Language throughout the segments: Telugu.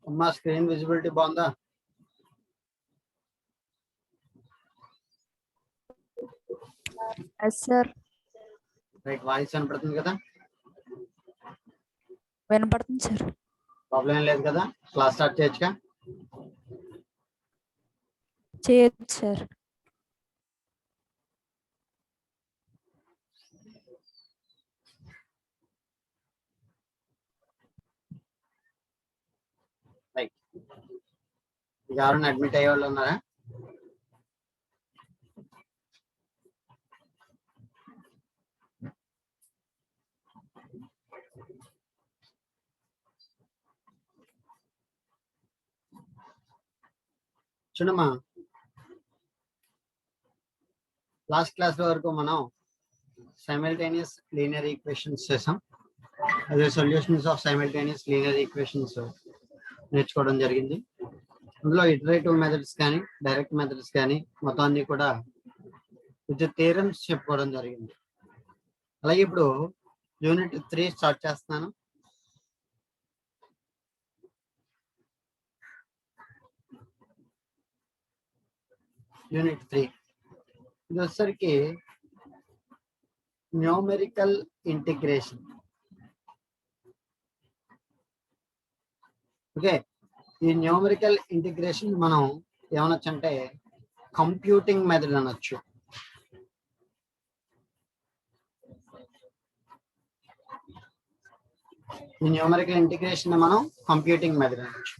అమ్మా స్క్రీన్ విజిబిలిటీ బాగుందా? Yes sir. రైట్, వాయిస్ వినపడుతుంది కదా? వినపడుతుంది సార్. ప్రాబ్లం ఏం లేదు కదా? క్లాస్ స్టార్ట్ చేయొచ్చుగా? చేయొచ్చు సార్. రైట్, ఎవరైనా అడ్మిట్ అయ్యే వాళ్ళు ఉన్నారా? చూడమ్మా, లాస్ట్ క్లాస్ వరకు మనం సైమల్టేనియస్ లీనియర్ ఈక్వేషన్స్ చేసాం. అదే solutions of simultaneous linear equations నేర్చుకోవడం జరిగింది. అందులో ఇటరేటివ్ మెథడ్స్ కానీ డైరెక్ట్ మెథడ్స్ కానీ మొత్తం అన్ని కూడా విత్ థియరమ్స్ చెప్పుకోవడం జరిగింది. అలాగే ఇప్పుడు యూనిట్ 3 స్టార్ట్ చేస్తున్నాను. యూనిట్ 3 ఇది వచ్చేసరికి న్యూమెరికల్ ఇంటిగ్రేషన్. ఓకే, ఈ న్యూమెరికల్ ఇంటిగ్రేషన్ మనం ఏమనొచ్చు అంటే కంప్యూటింగ్ మెథడ్ అనొచ్చు. ఈ న్యూమెరికల్ ఇంటిగ్రేషన్ మనం కంప్యూటింగ్ మెథడ్ అనొచ్చు.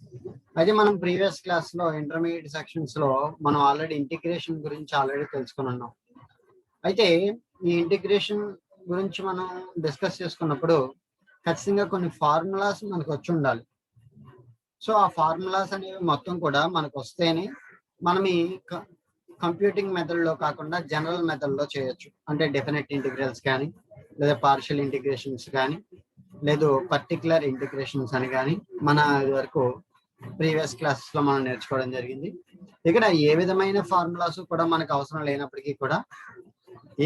అయితే మనం ప్రీవియస్ క్లాస్ లో ఇంటర్మీడియట్ సెక్షన్స్ లో మనం ఆల్రెడీ ఇంటిగ్రేషన్ గురించి ఆల్రెడీ తెలుసుకుని ఉన్నాం. అయితే ఈ ఇంటిగ్రేషన్ గురించి మనం డిస్కస్ చేసుకున్నప్పుడు ఖచ్చితంగా కొన్ని ఫార్ములాస్ మనకు వచ్చి ఉండాలి. సో ఆ ఫార్ములాస్ అనేవి మొత్తం కూడా మనకు వస్తేనే మనం ఈ కంప్యూటింగ్ మెథడ్ లో కాకుండా జనరల్ మెథడ్ లో చేయొచ్చు. అంటే డెఫినెట్ ఇంటిగ్రల్స్ కానీ, లేదా పార్షియల్ ఇంటిగ్రేషన్స్ కానీ, లేదు పర్టికులర్ ఇంటిగ్రేషన్స్ అని కానీ మన వరకు ప్రీవియస్ క్లాసెస్ లో మనం నేర్చుకోవడం జరిగింది. ఇక్కడ ఏ విధమైన ఫార్ములాస్ కూడా మనకు అవసరం లేనప్పటికీ కూడా,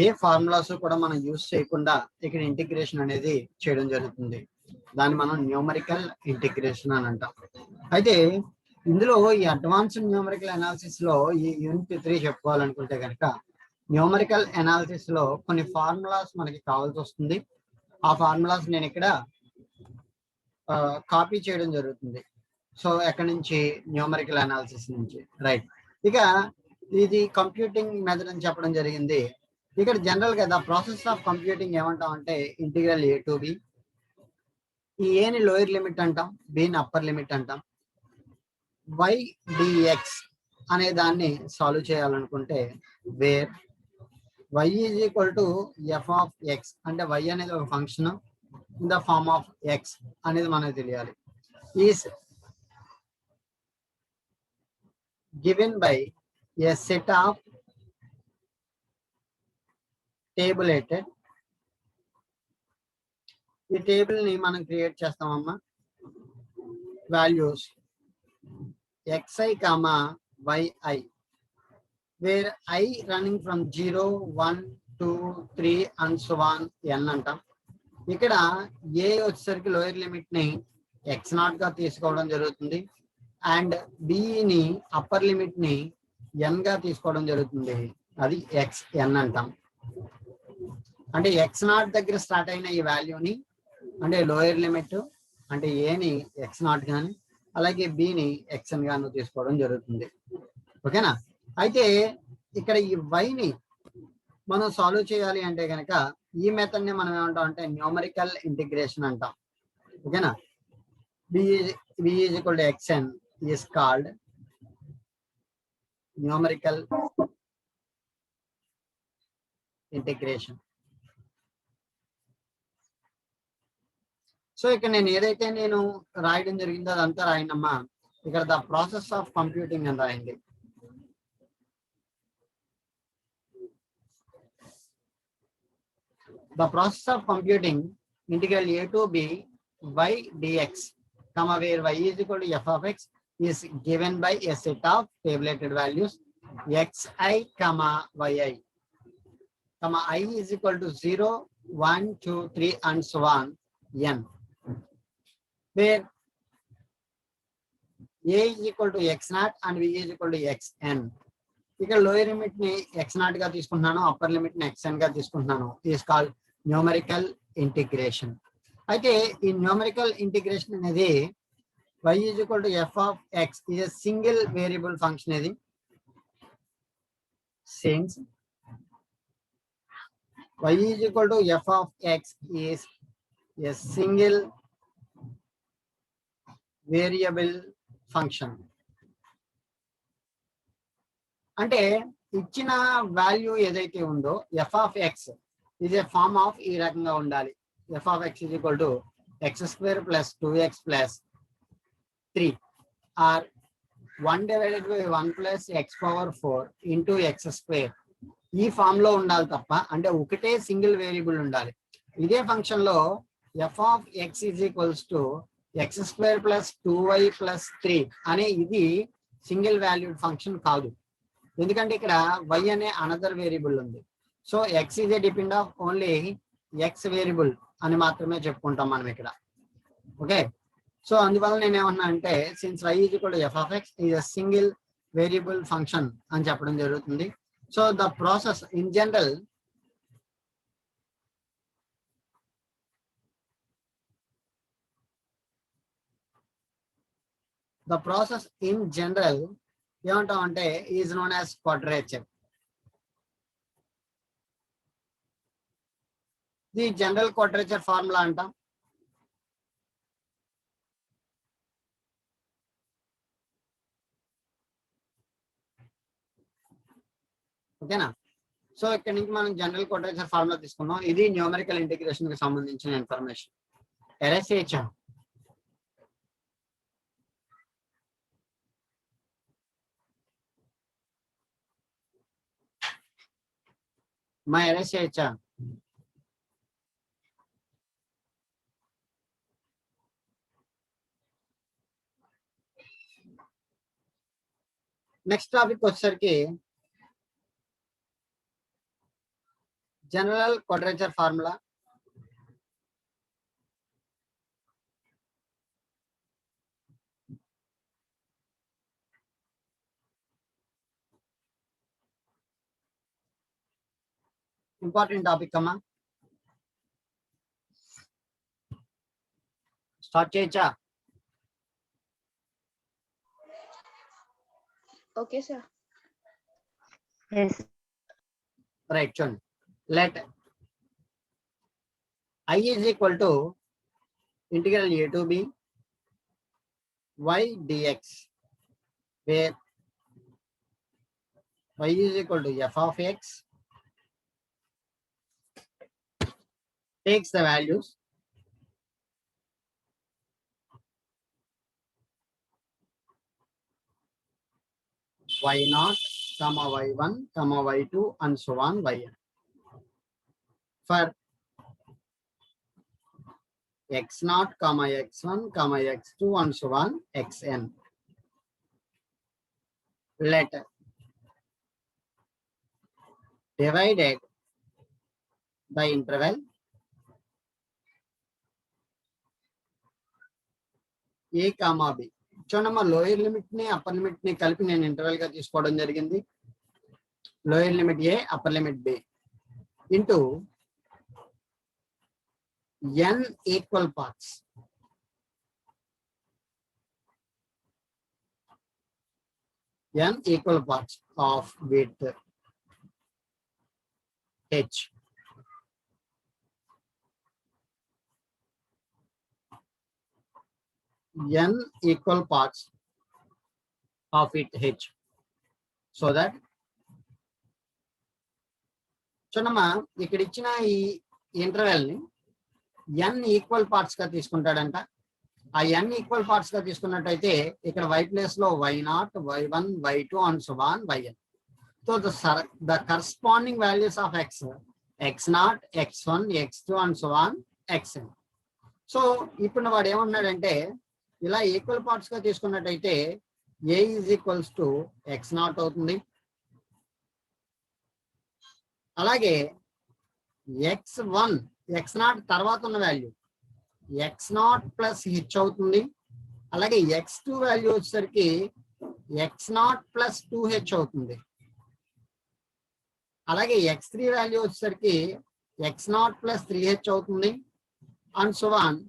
ఏ ఫార్ములాస్ కూడా మనం యూజ్ చేయకుండా ఇక్కడ ఇంటిగ్రేషన్ అనేది చేయడం జరుగుతుంది. దాన్ని మనం న్యూమరికల్ ఇంటిగ్రేషన్ అని అంటాం. అయితే ఇందులో ఈ అడ్వాన్స్డ్ న్యూమరికల్ అనాలిసిస్ లో ఈ యూనిట్ 3 చెప్పుకోవాలనుకుంటే కనుక, న్యూమరికల్ అనాలిసిస్ లో కొన్ని ఫార్ములాస్ మనకి కావాల్సి వస్తుంది. ఆ ఫార్ములాస్ నేను ఇక్కడ కాపీ చేయడం జరుగుతుంది. సో ఎక్కడి నుంచి? న్యూమరికల్ అనాలిసిస్ నుంచి. రైట్, ఇక ఇది కంప్యూటింగ్ మెథడ్ అని చెప్పడం జరిగింది. ఇక్కడ జనరల్ గా ద ప్రాసెస్ ఆఫ్ కంప్యూటింగ్ ఏమంటాం అంటే ఇంటిగ్రల్ a to b. ఈ ఏని లోయర్ లిమిట్ అంటాం, బిని అప్పర్ లిమిట్ అంటాం. y dx అనే దాన్ని సాల్వ్ చేయాలనుకుంటే where y is equal to f of x, అంటే y అనేది ఒక function in the form of x అనేది మనకు తెలియాలి. Is given by a set of tabulated. ఈ టేబుల్ ని మనం క్రియేట్ చేస్తామమ్మా. Values xi, yi, where I running from 0, 1, 2, 3 and so on n అంటాం. ఇక్కడ a వచ్చేసరికి లోయర్ లిమిట్ ని x0 గా తీసుకోవడం జరుగుతుంది, అండ్ b ని అప్పర్ లిమిట్ ని n గా తీసుకోవడం జరుగుతుంది. అది xn అంటాం. అంటే x0 దగ్గర స్టార్ట్ అయిన ఈ వాల్యూని, అంటే లోయర్ లిమిట్ అంటే ఏని x0 గాని, అలాగే బిని xn గాను తీసుకోవడం జరుగుతుంది. ఓకేనా? అయితే ఇక్కడ ఈ వైని మనం సాల్వ్ చేయాలి అంటే కనుక ఈ మెథడ్ ని మనం ఏమంటాం అంటే న్యూమరికల్ ఇంటిగ్రేషన్ అంటాం. ఓకేనా? b is equal to xn is called numerical integration. So ఇక్కడ నేను ఏదైతే నేను రాయడం జరిగిందో అదంతా రాయండమ్మా. ఇక్కడ ద ప్రాసెస్ ఆఫ్ కంప్యూటింగ్ అని రాయండి. The process of computing integral a to b y dx, where y is equal to f of x is given by a set of tabulated values xi, yi, I is equal to 0, 1, 2, 3 and so on n, where a is equal to x naught and v is equal to xn. ఇక్కడ లోయర్ లిమిట్ ని x naught గా తీసుకుంటున్నాను, అప్పర్ లిమిట్ ని xn గా తీసుకుంటున్నాను. Is called numerical integration. అయితే ఈ న్యూమరికల్ ఇంటిగ్రేషన్ అనేది y is equal to f of x is a single variable function ఇది. Since y is equal to f of x is a single variable function. అంటే ఇచ్చిన వాల్యూ ఏదైతే ఉందో f of x is a form of ఈ రకంగా ఉండాలి. f of x is equal to x square plus 2x plus 3 or 1 divided by 1 plus x power 4 into x square. ఈ ఫామ్ లో ఉండాలి తప్ప, అంటే ఒకటే సింగిల్ వేరియబుల్ ఉండాలి. ఇదే ఫంక్షన్ లో f of x is equals to x square plus 2y plus 3 అనే ఇది సింగిల్ వాల్యూడ్ ఫంక్షన్ కాదు. ఎందుకంటే ఇక్కడ y అనే అనదర్ వేరియబుల్ ఉంది. So x is a depend of only x variable అని మాత్రమే చెప్పుకుంటాం మనం ఇక్కడ. ఓకే, సో అందువల్ల నేను ఏమన్నా అంటే since y is equal to f of x is a single variable function అని చెప్పడం జరుగుతుంది. So the process in general ఏమంటాం అంటే is known as quadrature. The general quadrature formula అంటాం. ఓకేనా? సో ఇక్కడ నుంచి మనం జనరల్ క్వాడ్రేచర్ ఫార్ములా తీసుకున్నాం. ఇది న్యూమరికల్ ఇంటిగ్రేషన్ కి సంబంధించిన ఇన్ఫర్మేషన్. ఎరేస్ చేయొచ్చా? మా ఎరేస్ చేయొచ్చా? నెక్స్ట్ టాపిక్ వచ్చేసరికి general quadrature formula. Important topic అమ్మా. స్టార్ట్ చేయొచ్చా? Okay, sir. Yes. రైట్, చూడండి. Let I is equal to integral a to b y dx, where y is equal to f of x takes the values y0, y1, y2 and so on yn for x0, x1, x2 and so on xn. Let divided by interval a comma b. చూడమ్మా, లోయర్ లిమిట్ ని అప్పర్ లిమిట్ ని కలిపి నేను ఇంటర్వెల్ గా తీసుకోవడం జరిగింది. Lower limit a, upper limit b into n equal parts. n equal parts of with h. n equal parts of it h, so that చూడమ్మా, ఇక్కడ ఇచ్చిన ఈ ఇంటర్వెల్ ని n ఈక్వల్ పార్ట్స్ గా తీసుకుంటాడంట. ఆ n ఈక్వల్ పార్ట్స్ గా తీసుకున్నట్టయితే ఇక్కడ y ప్లేస్ లో y0, y1, y2 and so on yn. So the corresponding values of x, x0, x1, x2 and so on xn. So ఇప్పుడు వాడు ఏమన్నాడంటే ఇలా ఈక్వల్ పార్ట్స్ గా తీసుకున్నట్టయితే a is equals to x0 అవుతుంది. అలాగే x1, x0 తర్వాత ఉన్న వాల్యూ x0 ప్లస్ h అవుతుంది. అలాగే x2 వాల్యూ వచ్చేసరికి x0 ప్లస్ 2h అవుతుంది. అలాగే x3 వాల్యూ వచ్చేసరికి x0 ప్లస్ 3h అవుతుంది. అండ్ సో ఆన్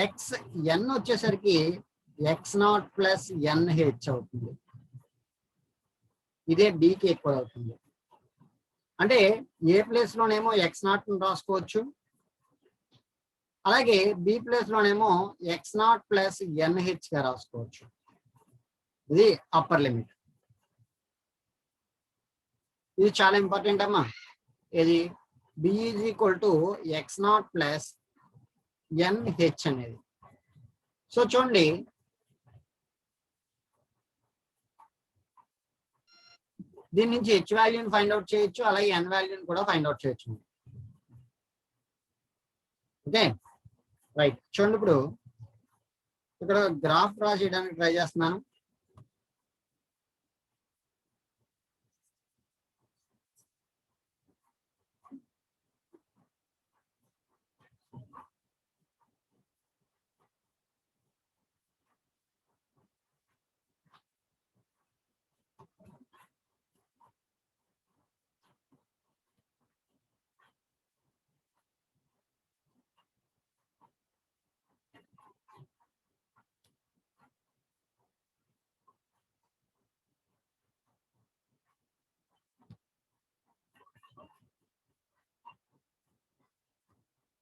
xn వచ్చేసరికి x0 ప్లస్ nh అవుతుంది. ఇదే bకి ఎక్కువ అవుతుంది. అంటే ఏ ప్లేస్ లోనేమో x0 రాసుకోవచ్చు, అలాగే బి ప్లేస్ లోనేమో x0 ప్లస్ nh గా రాసుకోవచ్చు. ఇది అప్పర్ లిమిట్. ఇది చాలా ఇంపార్టెంట్ అమ్మా. ఇది b is equal to x0 plus nh అనేది. సో చూడండి, దీని నుంచి h వాల్యూని ఫైండ్ అవుట్ చేయొచ్చు, అలాగే n వాల్యూని కూడా ఫైండ్ అవుట్ చేయొచ్చు. Okay right. చూడండి, ఇప్పుడు ఇక్కడ గ్రాఫ్ డ్రా చేయడానికి ట్రై చేస్తున్నాను.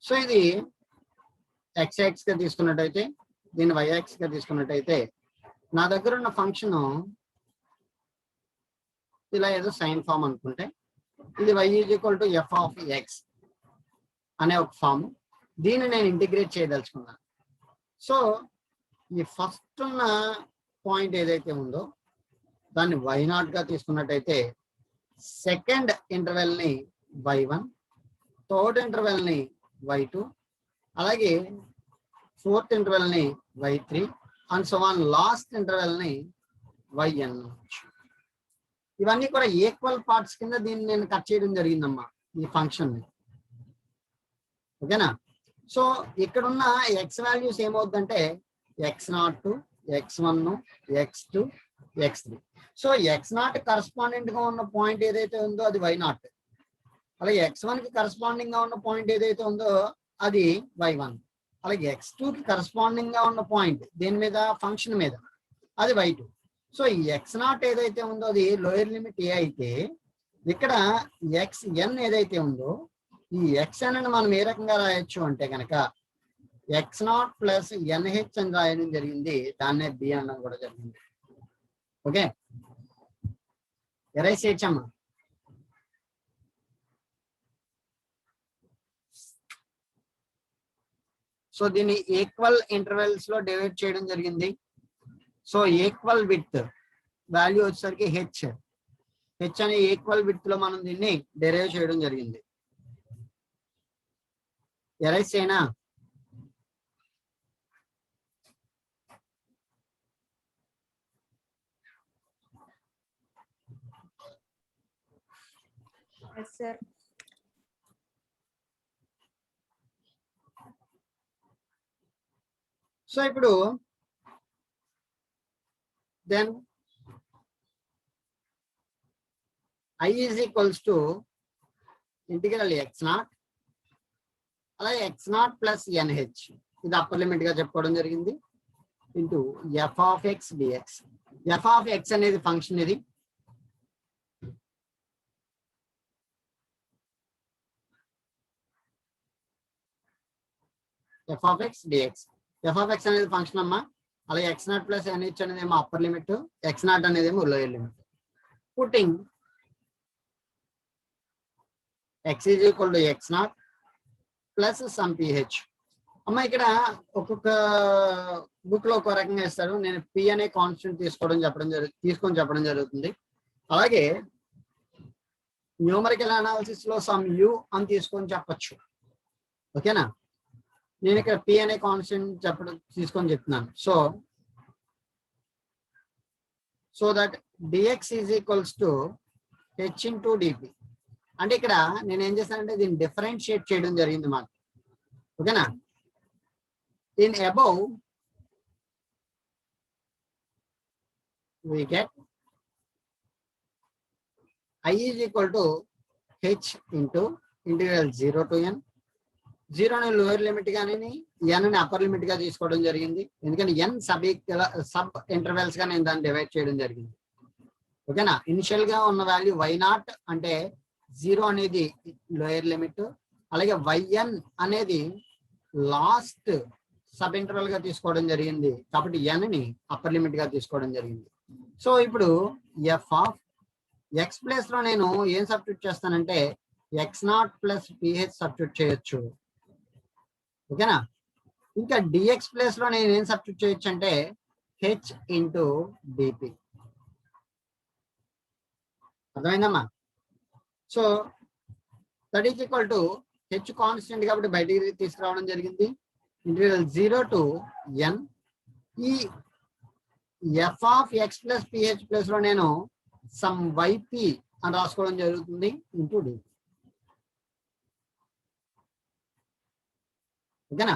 సో ఇది xx గా తీసుకున్నట్టయితే, దీన్ని yx గా తీసుకున్నట్టయితే, నా దగ్గర ఉన్న ఫంక్షన్ ఇలా ఏదో సైన్ ఫామ్ అనుకుంటే, ఇది y is equal to f of x అనే ఒక ఫామ్. దీన్ని నేను ఇంటిగ్రేట్ చేయదలుచుకున్నాను. సో ఈ ఫస్ట్ ఉన్న పాయింట్ ఏదైతే ఉందో దాన్ని y0 గా తీసుకున్నట్టయితే, సెకండ్ ఇంటర్వెల్ ని y1, థర్డ్ ఇంటర్వెల్ ని y2, అలాగే ఫోర్త్ ఇంటర్వెల్ ని y3 and so on last interval ని yn. ఇవన్నీ కూడా ఈక్వల్ పార్ట్స్ కింద దీన్ని నేను కట్ చేయడం జరిగిందమ్మా, ఈ ఫంక్షన్ ని. ఓకేనా? సో ఇక్కడ ఉన్న x వాల్యూస్ ఏమవుతుందంటే x0, x1, x2, x3. So x0 correspondent గా ఉన్న పాయింట్ ఏదైతే ఉందో అది y0, అలాగే x1 కి కరస్పాండింగ్ గా ఉన్న పాయింట్ ఏదైతే ఉందో అది y1, అలాగే x2 కి కరస్పాండింగ్ గా ఉన్న పాయింట్ దేని మీద, ఫంక్షన్ మీద, అది y2. సో ఈ x0 ఏదైతే ఉందో అది లోయర్ లిమిట్ ఏ అయితే, ఇక్కడ xn ఏదైతే ఉందో ఈ xn ని మనం ఏ రకంగా రాయొచ్చు అంటే కనుక x0 ప్లస్ nh అని రాయడం జరిగింది. దాన్నే b అనడం కూడా జరిగింది. ఓకే, ఎరైజ్ చేయొచ్చమ్మా. సో దీన్ని ఈక్వల్ ఇంటర్వెల్స్ లో డివైడ్ చేయడం జరిగింది. సో ఈక్వల్ విత్ వాల్యూ వచ్చేసరికి హెచ్ అనే ఈక్వల్ విత్ లో మనం దీన్ని డెరైవ్ చేయడం జరిగింది. ఎరైజ్ చేయనా? Yes, sir. సో ఇప్పుడు then I is equals to integral x0 అలాగే x0 ప్లస్ nh, ఇది అప్పర్ లిమిట్ గా చెప్పుకోవడం జరిగింది, into f of x dx. f of x అనేది ఫంక్షన్, ఇది f of x dx. f of x అనేది ఫంక్షన్ అమ్మా, అలాగే x0 ప్లస్ nh అనేది ఏమో అప్పర్ లిమిట్, x0 అనేది ఏమో lower limit. Putting x is equal to x0 plus some ph. అమ్మ ఇక్కడ ఒక్కొక్క బుక్ లో ఒక రకంగా ఇస్తారు. నేను p అనే కాన్స్టెంట్ తీసుకొని చెప్పడం జరుగుతుంది. అలాగే న్యూమరికల్ అనాలిసిస్ లో సమ్ u అని తీసుకొని చెప్పచ్చు. ఓకేనా? నేను ఇక్కడ p అనే కాన్స్టెంట్ తీసుకొని చెప్తున్నాను. So that dx is equals to h into dp. అంటే ఇక్కడ నేను ఏం చేస్తానంటే దీన్ని డిఫరెన్షియేట్ చేయడం జరిగింది మాకు. ఓకేనా? In above we get I is equal to h into integral 0 to n. 0 ని లోయర్ లిమిట్ గాని n ని అప్పర్ లిమిట్ గా తీసుకోవడం జరిగింది. ఎందుకంటే n సబ్ ఇంటర్వెల్స్ గా నేను దాన్ని డివైడ్ చేయడం జరిగింది. ఓకేనా. ఇనిషియల్ గా ఉన్న వాల్యూ y0 అంటే 0 అనేది లోయర్ లిమిట్, అలాగే yn అనేది లాస్ట్ సబ్ ఇంటర్వెల్ గా తీసుకోవడం జరిగింది. కాబట్టి n ని అప్పర్ లిమిట్ గా తీసుకోవడం జరిగింది. సో ఇప్పుడు f ఆఫ్ x ప్లేస్ లో నేను ఏం సబ్స్టిట్యూట్ చేస్తానంటే x0 ప్లస్ ph సబ్స్టిట్యూట్ చేయొచ్చు. ఓకేనా. ఇంకా dx ప్లేస్ లో నేను ఏం సబ్స్టిట్యూట్ చేయొచ్చు అంటే h ఇంటూ dp. అర్థమైందమ్మా. So that is equal to h constant కాబట్టి బయటికి తీసుకురావడం జరిగింది. ఇంటిగ్రల్ 0 టు n ఈ f of x plus ph place లో నేను సమ్ yp అని రాసుకోవడం జరుగుతుంది ఇంటూ d. ఓకేనా.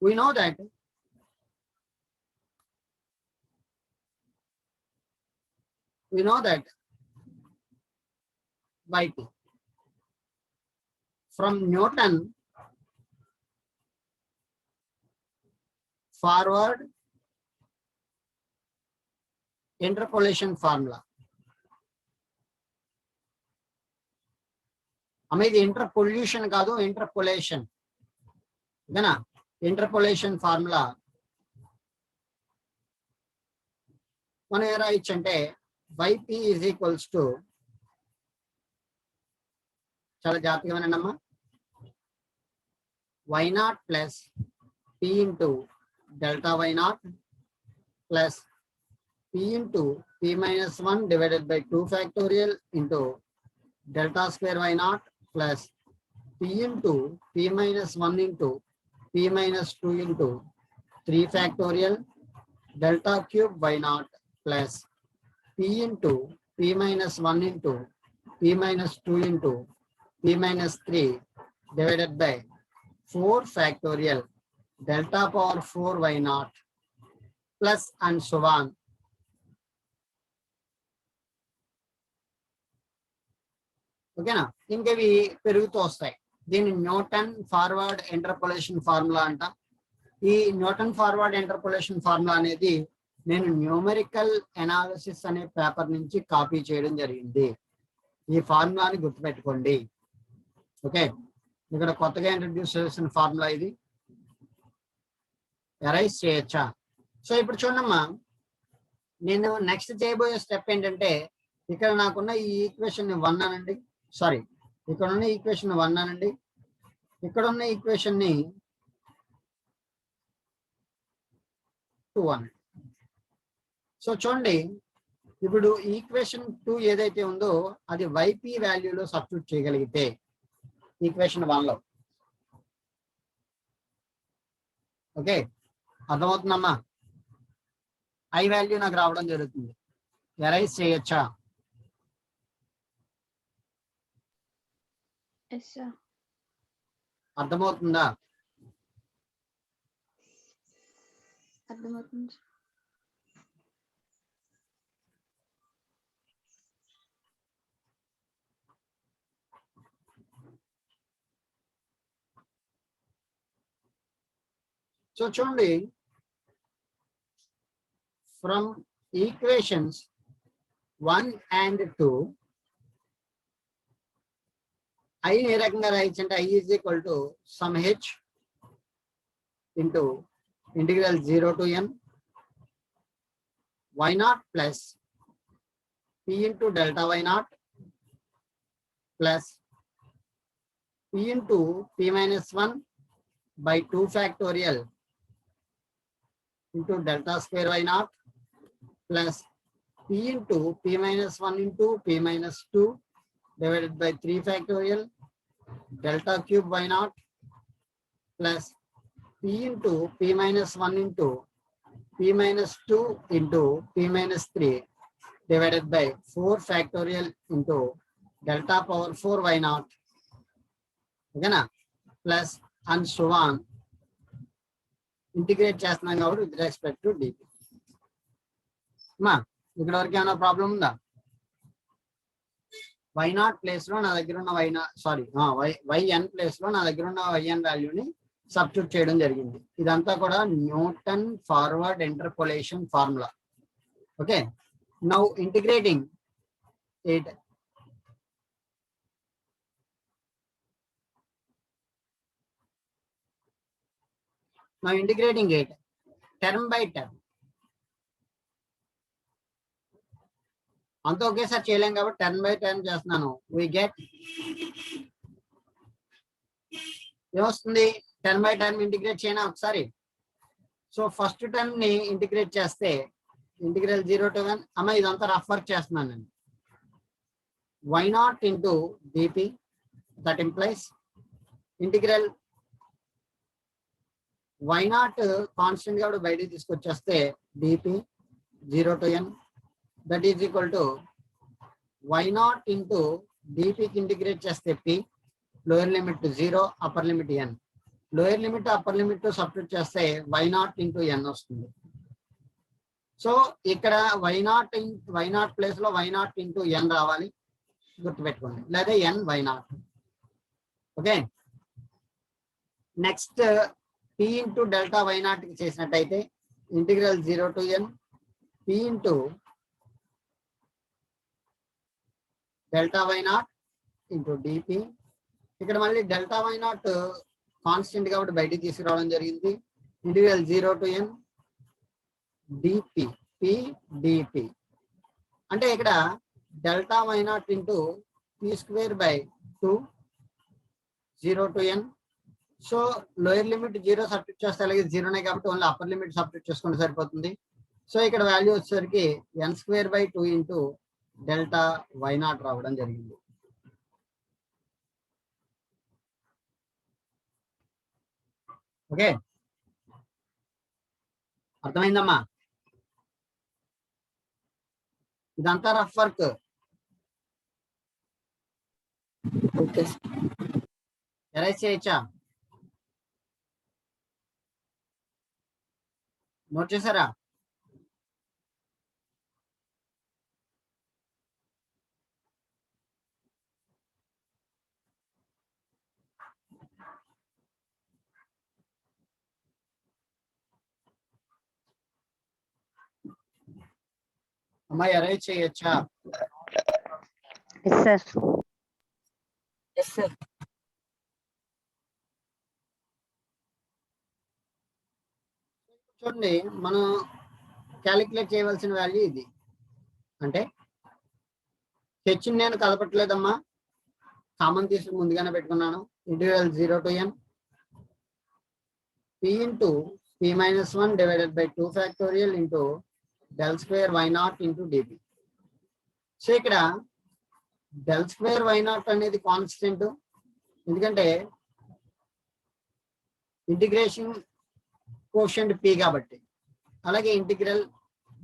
We know that yp from Newton forward interpolation formula. ఇది ఇంటర్పోల్యూషన్ కాదు, ఇంటర్పోలేషన్. ఓకేనా. ఇంటర్పోలేషన్ ఫార్ములా మనం ఏ రాయొచ్చు అంటే yp ఈజ్ ఈక్వల్స్ టు, చాలా జాగ్రత్తగా వినండమ్మా, y0 plus p into delta y0 plus p into p minus 1 divided by 2 factorial into delta square y0 plus p into p minus 1 into p minus 2 into 3 factorial delta cube y0 plus p into p minus 1 into p minus 2 into p minus 3 divided by 4 factorial delta power 4 y0 plus and so on. ఓకేనా. ఇంకవి పెరుగుతూ వస్తాయి. దీన్ని న్యూటన్ ఫార్వర్డ్ ఇంటర్పోలేషన్ ఫార్ములా అంట. ఈ న్యూటన్ ఫార్వర్డ్ ఇంటర్పోలేషన్ ఫార్ములా అనేది నేను న్యూమెరికల్ అనాలిసిస్ అనే పేపర్ నుంచి కాపీ చేయడం జరిగింది. ఈ ఫార్ములాని గుర్తుపెట్టుకోండి. ఓకే. ఇక్కడ కొత్తగా ఇంట్రడ్యూస్ చేసిన ఫార్ములా ఇది. ఎరైజ్ చేయొచ్చా? సో ఇప్పుడు చూడమ్మా, నేను నెక్స్ట్ చేయబోయే స్టెప్ ఏంటంటే ఇక్కడ నాకున్న ఈ ఈక్వేషన్ 1 అనండి, సారీ ఇక్కడ ఉన్న ఈక్వేషన్ 1 అనండి, ఇక్కడ ఉన్న ఈక్వేషన్ ని 2 అనండి. సో చూడండి, ఇప్పుడు ఈక్వేషన్ 2 ఏదైతే ఉందో అది yp వాల్యూలో సబ్స్టిట్యూట్ చేయగలిగితే ఈక్వేషన్ 1 లో, ఓకే అర్థమవుతుందమ్మా, ఐ వాల్యూ నాకు రావడం జరుగుతుంది. ఎరైజ్ చేయొచ్చా? అర్థమవుతుందా? అర్థమవుతుంది. సో చూడండి, ఫ్రమ్ ఈక్వేషన్స్ 1 and 2 ఐ ఏ రకంగా రాయొచ్చు అంటే I is equal to some H into integral 0 to n y0 plus p into delta y0 plus p into p minus 1 by 2 factorial into delta square y0 plus p into p minus 1 into p minus 2 divided by 3 factorial delta cube y0 plus p into p minus 1 into p minus 2 into p minus 3 divided by 4 factorial into delta power 4 y0, okay na, plus and so on. Integrate చేస్తున్నాం కాబట్టి విత్ రెస్పెక్ట్ టు డిపి. మా ఇక్కడ వరకు ఏమైనా ప్రాబ్లం ఉందా? y0 ప్లేస్ లో నా దగ్గర ఉన్న yn ప్లేస్ లో నా దగ్గర ఉన్న yn వాల్యూని సబ్స్టిట్యూట్ చేయడం జరిగింది. ఇదంతా కూడా Newton forward interpolation formula. Okay, now integrating it term by term. అంతా ఒకేసారి చేయలేం కాబట్టి టర్మ్ బై టర్మ్ చేస్తున్నాను. వి గెట్ ఏమొస్తుంది? టర్మ్ బై టర్మ్ ఇంటిగ్రేట్ చేయనా ఒకసారి. సో ఫస్ట్ టర్మ్ ని ఇంటిగ్రేట్ చేస్తే ఇంటిగ్రల్ 0 to 1. అమ్మ ఇదంతా రఫ్ వర్క్ చేస్తున్నాను నేను. y0 into dp, that implies integral y0 constant గా బయటికి తీసుకొచ్చేస్తే dp 0 to n, that is equal to y0 into dp కి ఇంటిగ్రేట్ చేస్తే p, lower limit 0, upper limit n. Lower limit upper limit substitute చేస్తే y0 into n వస్తుంది. సో ఇక్కడ y0 ప్లేస్ లో y0 into n రావాలి, గుర్తుపెట్టుకోండి, లేదా n y0. Okay, next p into delta y0 కి చేసినట్టయితే integral 0 to n p into delta y0 into dp. ఇక్కడ మళ్ళీ డెల్టా y0 కాన్స్టెంట్ కాబట్టి బయటికి తీసుకురావడం జరిగింది. Integral 0 to n dp p dp. అంటే ఇక్కడ delta y0 into p square by 2 0 to n. So lower limit 0 substitute చేస్తే అలాగే 0నే కాబట్టి ఓన్లీ అప్పర్ లిమిట్ సబ్స్టిట్యూట్ చేసుకుంటే సరిపోతుంది. సో ఇక్కడ వాల్యూ వచ్చేసరికి n square by 2 into delta y0 రావడం జరిగింది. ఓకే, అర్థమైందమ్మా? ఇదంతా రఫ్ వర్క్. ఓకే, ఎరైజ్ చేయొచ్చా? నోట్ చేశారా? అమ్మాయి ఎరైజ్ చేయొచ్చా? Yes sir. Yes sir. చూడండి, మనం క్యాలిక్యులేట్ చేయవలసిన వాల్యూ ఇది. అంటే హెచ్ నేను కలపట్లేదమ్మా, కామన్ తీసుకుని ముందుగానే పెట్టుకున్నాను. Integral 0 to n p into p minus 1 divided by 2 factorial into del square y0 into dp. So ఇక్కడ డెల్ స్క్వేర్ y0 అనేది కాన్స్టెంట్, ఎందుకంటే ఇంటిగ్రేషన్ కోషెంట్ p కాబట్టి. అలాగే ఇంటిగ్రల్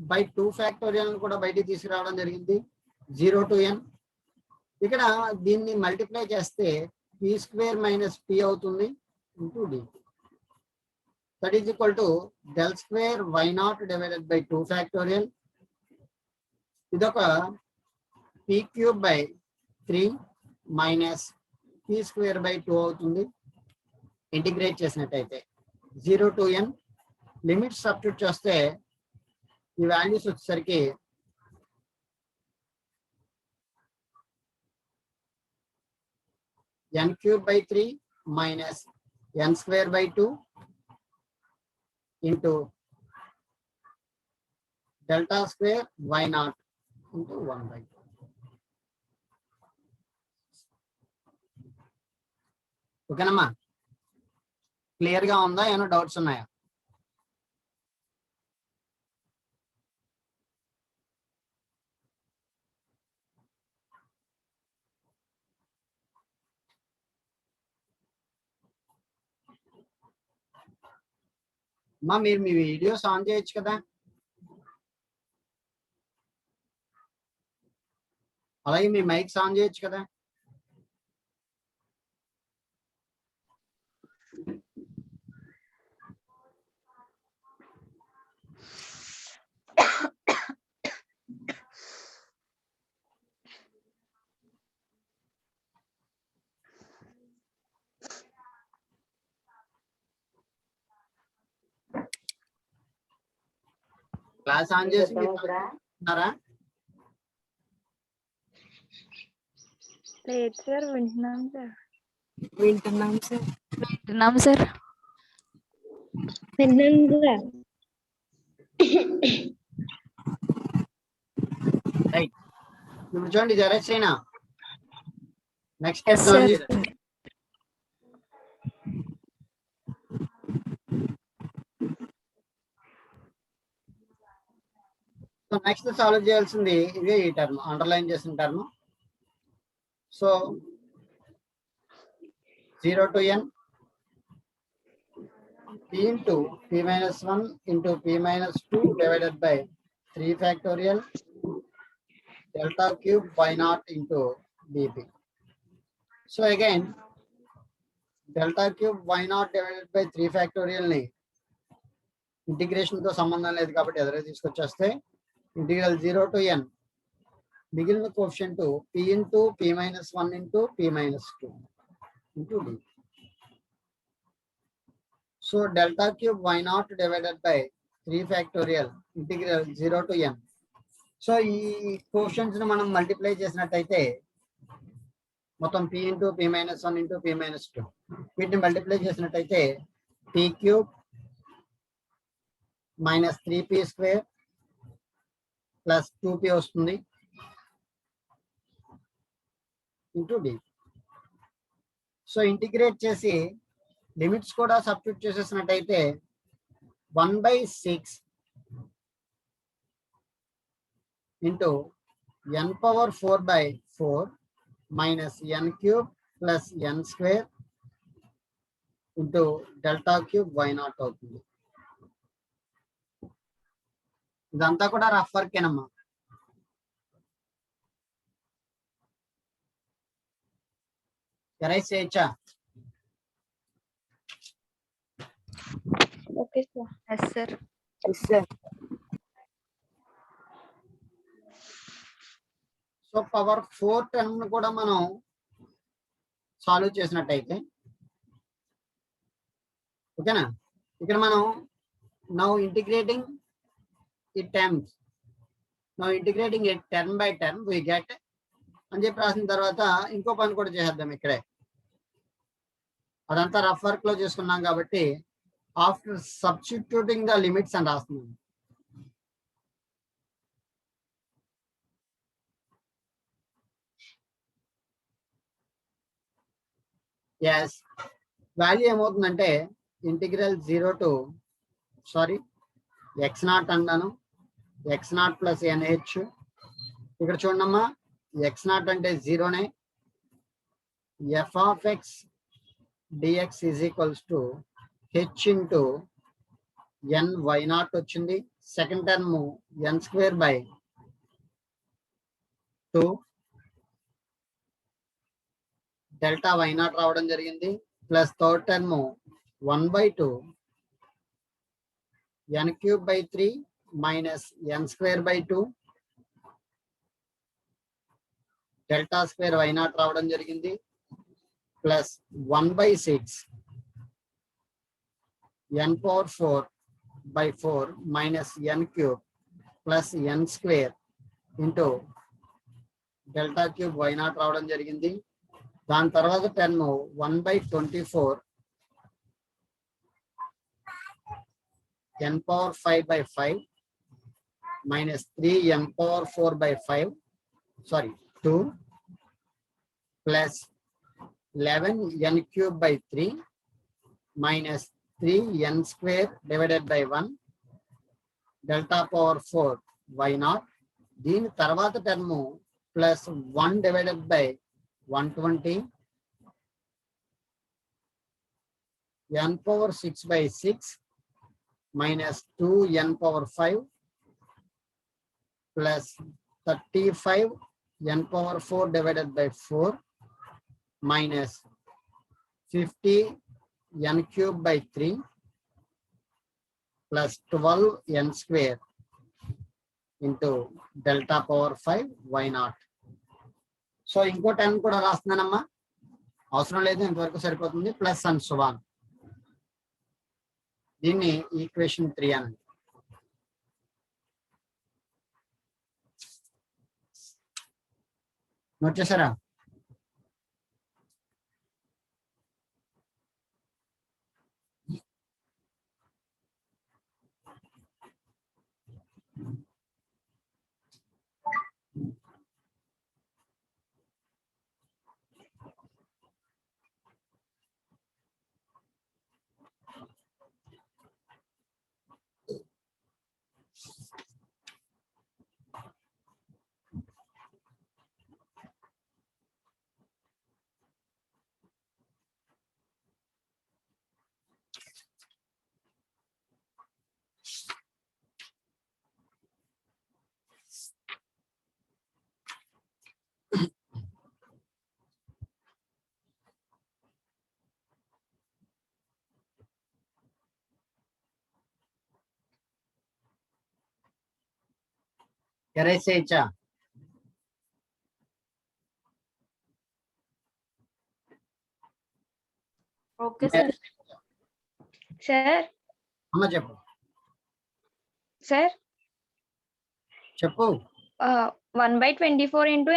బై 2 ఫ్యాక్టోరియల్ కూడా బయటికి తీసుకురావడం జరిగింది 0 to n. ఇక్కడ దీన్ని మల్టిప్లై చేస్తే p స్క్వేర్ మైనస్ p అవుతుంది into d. That is equal to del square y0 divided by 2 factorial. ఇదొక p cube by 3 minus p square by 2 అవుతుంది. ఇంటిగ్రేట్ చేసినట్టయితే 0 to n, లిమిట్ సబ్స్టిట్యూట్ చేస్తే ఈ వాల్యూస్ వచ్చేసరికి n cube by 3 minus n square by 2 into delta square y0 into 1/2. ఓకేనమ్మా? క్లియర్ గా ఉందా? ఏమైనా డౌట్స్ ఉన్నాయా? అమ్మా మీరు మీ వీడియోస్ ఆన్ చేయొచ్చు కదా. అలాగే మీ మైక్స్ ఆన్ చేయొచ్చు కదా. క్లాస్ ఆన్ చేసి ఉన్నారా? లేదు సార్, వింటున్నాం సార్. వింటున్నాం సార్. వింటున్నాం సార్. రైట్, ఇప్పుడు చూడండి జెరాక్స్ అయినా next Yes, sir. So next solve చేయాల్సింది ఇదే, ఈ టర్మ్ అండర్లైన్ చేసిన term. So 0 to n p into p minus 1 into p minus 2 divided by 3 factorial delta cube y naught into dp. So again delta cube y naught divided by 3 factorial ని ఇంటిగ్రేషన్ తో సంబంధం లేదు కాబట్టి ఎదురు తీసుకొచ్చేస్తే ఇంటిగ్రల్ 0 to n మిగిలిన coefficient p into p minus 1 into p minus 2 into d. So delta cube y naught divided by 3 factorial integral 0 to n. So ఈ కోఎఫిషియంట్స్ ని మనం మల్టిప్లై చేసినట్టయితే మొత్తం p into p minus 1 into p minus 2 వీటిని మల్టిప్లై చేసినట్టయితే p cube minus 3p square plus 2p వస్తుంది into d. సో ఇంటిగ్రేట్ చేసి లిమిట్స్ కూడా substitute చేసేసినట్టయితే 1/6 into n power 4/4 minus n cube plus n square into delta cube y naught అవుతుంది. ఇదంతా కూడా రఫ్ వర్క్ ఏనమ్మా. ఎరైజ్ చేయొచ్చా? Okay sir. Yes sir. Yes sir. So power 4 term కూడా మనం సాల్వ్ చేసినట్టయితే ఓకేనా, ఇక్కడ మనం నౌ ఇంటిగ్రేటింగ్ ఈ terms, now integrating it term by term we get అని చెప్పి రాసిన తర్వాత ఇంకో పని కూడా చేసేద్దాం ఇక్కడే. అదంతా రఫ్ వర్క్ లో చేసుకున్నాం కాబట్టి ఆఫ్టర్ సబ్స్టిట్యూటింగ్ ద లిమిట్స్ అని రాస్తున్నాం. ఎస్, వాల్యూ ఏమవుతుందంటే ఇంటిగ్రల్ 0 to x0 అన్నాను, x0 ప్లస్ nh. ఇక్కడ చూడమ్మా, x0 అంటే 0నే, f of x dx is equals to h into n y0 వచ్చింది. Second term n square by 2 delta y0 రావడం జరిగింది, plus third term 1/2 n cube by 3 minus n square by 2 delta square y0 రావడం జరిగింది, plus 1/6 n power 4/4 minus n cube plus n square into delta cube y0 రావడం జరిగింది. దాని తర్వాత term 1/24 n power 5/5 minus 3 n power 4/5 2 plus 11 n cube by 3 minus 3 n square divided by 1 delta power 4 y0. దీని తర్వాత term plus 1 divided by 120 n power 6/6 minus 2 n power 5 plus 35 n power 4 divided by 4 minus 50 n cube by 3 plus 12 n square into delta power 5 y0. So ఇంకో 10 కూడా రాస్తున్నానమ్మా, అవసరం లేదు, ఇంతవరకు సరిపోతుంది, ప్లస్ అండ్ సో ఆన్. దీన్ని ఈక్వేషన్ 3 అనండి. నోట్ చేశారా? ఎరేజ్ చేయొచ్చా? Okay sir. సార్ అమ్మ చెప్పు సార్ చెప్పు. 1/24 ఇంటూ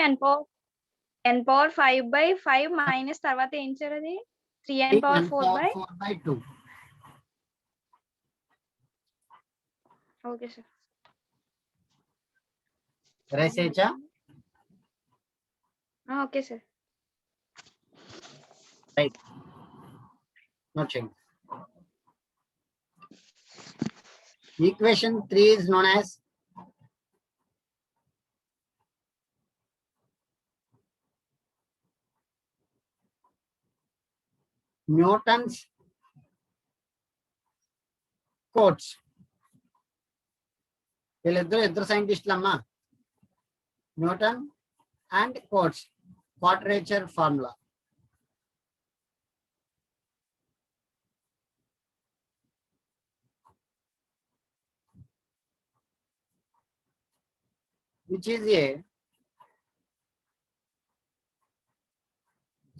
n పవర్ 5/5 మైనస్ తర్వాత ఏం సార్ అది 3n power 4/. Okay sir. Erase చేయొచ్చా? Okay sir. రైట్, నోట్ చేయండి. Equation 3 is known as Newton's cotes. వీళ్ళిద్దరు సైంటిస్టులు అమ్మా, Newton and Cotes quadrature formula. which is a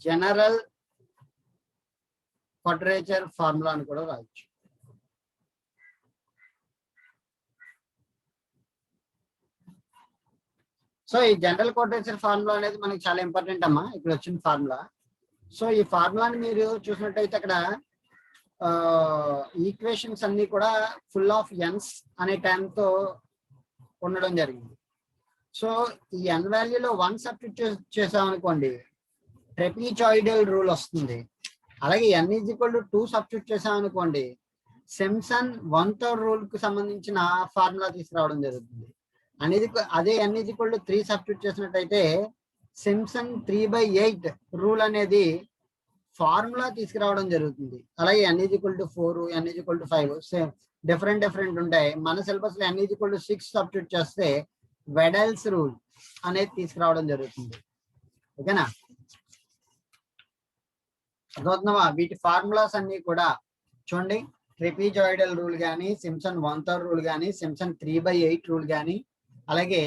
general quadrature formula అని కూడా రాయొచ్చు. సో ఈ జనరల్ క్వాడ్రేచర్ ఫార్ములా అనేది మనకి చాలా ఇంపార్టెంట్ అమ్మా, ఇక్కడ వచ్చిన ఫార్ములా. సో ఈ ఫార్ములాని మీరు చూసినట్టయితే అక్కడ ఈక్వేషన్స్ అన్ని కూడా ఫుల్ ఆఫ్ ఎన్స్ అనే టైంతో ఉండడం జరిగింది. సో ఈ ఎన్ వాల్యూలో 1 సబ్స్టిట్యూట్ చేసామనుకోండి ట్రెపీజాయిడల్ రూల్ వస్తుంది. అలాగే n = 2 సబ్స్టిట్యూట్ చేసామనుకోండి సింప్సన్ 1/3 రూల్ కు సంబంధించిన ఫార్ములా తీసుకురావడం జరుగుతుంది. అనేది అదే n = 3 సబ్స్టిట్యూట్ చేసినట్టయితే సింప్సన్ 3/8 రూల్ అనేది ఫార్ములా తీసుకురావడం జరుగుతుంది. అలాగే n = 4, n = 5 డిఫరెంట్ ఉంటాయి. మన సిలబస్ లో n = 6 సబ్స్టిట్యూట్ చేస్తే వెడల్స్ రూల్ అనేది తీసుకురావడం జరుగుతుంది. ఓకేనా? అర్థమవుతుందా? వీటి ఫార్ములాస్ అన్ని కూడా చూడండి, ట్రెపీజాయిడల్ రూల్ కానీ, సింప్సన్ 1/3 రూల్ కానీ, సింప్సన్ 3/8 రూల్ కానీ, అలాగే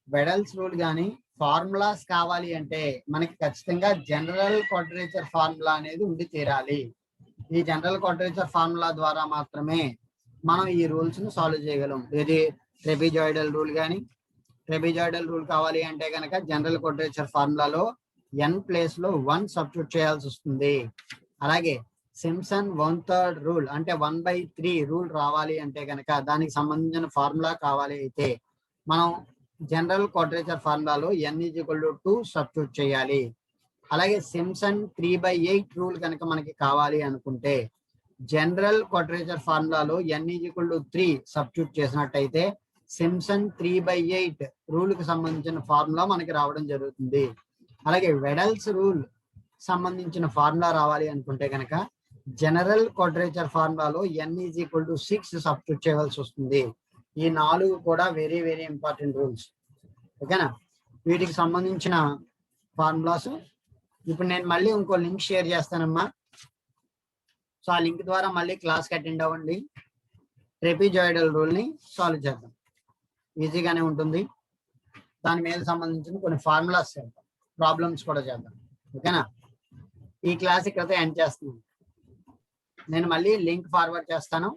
వెడల్స్ రూల్ కానీ ఫార్ములాస్ కావాలి అంటే మనకి ఖచ్చితంగా జనరల్ క్వాడ్రేచర్ ఫార్ములా అనేది ఉండి తీరాలి. ఈ జనరల్ క్వాడ్రేచర్ ఫార్ములా ద్వారా మాత్రమే మనం ఈ రూల్స్ ను సాల్వ్ చేయగలం. ఇది ట్రెపీజాయిడల్ రూల్ కానీ, ట్రెపీజాయిడల్ రూల్ కావాలి అంటే కనుక జనరల్ క్వాడ్రేచర్ ఫార్ములాలో n ప్లేస్ లో 1 సబ్స్టిట్యూట్ చేయాల్సి వస్తుంది. అలాగే సింప్సన్ 1/3 రూల్ అంటే 1/3 రూల్ రావాలి అంటే కనుక దానికి సంబంధించిన ఫార్ములా కావాలి అయితే మనం జనరల్ క్వాడ్రేచర్ ఫార్ములాలో n = 2 సబ్స్టిట్యూట్ చేయాలి. అలాగే సింప్సన్ 3/8 రూల్ కనుక మనకి కావాలి అనుకుంటే జనరల్ క్వాడ్రేచర్ ఫార్ములాలో n = 3 సబ్స్టిట్యూట్ చేసినట్టయితే సింప్సన్ 3/8 రూల్ కి సంబంధించిన ఫార్ములా మనకి రావడం జరుగుతుంది. అలాగే వెడల్స్ రూల్ సంబంధించిన ఫార్ములా రావాలి అనుకుంటే కనుక జనరల్ క్వాడ్రేచర్ ఫార్ములాలో n = 6 సబ్స్టిట్యూట్ చేయవలసి వస్తుంది. ఈ 4 కూడా వెరీ ఇంపార్టెంట్ రూల్స్. ఓకేనా? వీటికి సంబంధించిన ఫార్ములాస్ ఇప్పుడు నేను మళ్ళీ ఇంకో లింక్ షేర్ చేస్తానమ్మా. సో ఆ లింక్ ద్వారా మళ్ళీ క్లాస్కి అటెండ్ అవ్వండి. ట్రెపీజాయిడల్ రూల్ ని సాల్వ్ చేద్దాం, ఈజీగానే ఉంటుంది. దాని మీద సంబంధించిన కొన్ని ఫార్ములాస్ చేద్దాం, ప్రాబ్లమ్స్ కూడా చేద్దాం. ఓకేనా? ఈ క్లాస్ ఇక్కడతో ఎండ్ చేస్తున్నాను. నేను మళ్ళీ లింక్ ఫార్వర్డ్ చేస్తాను.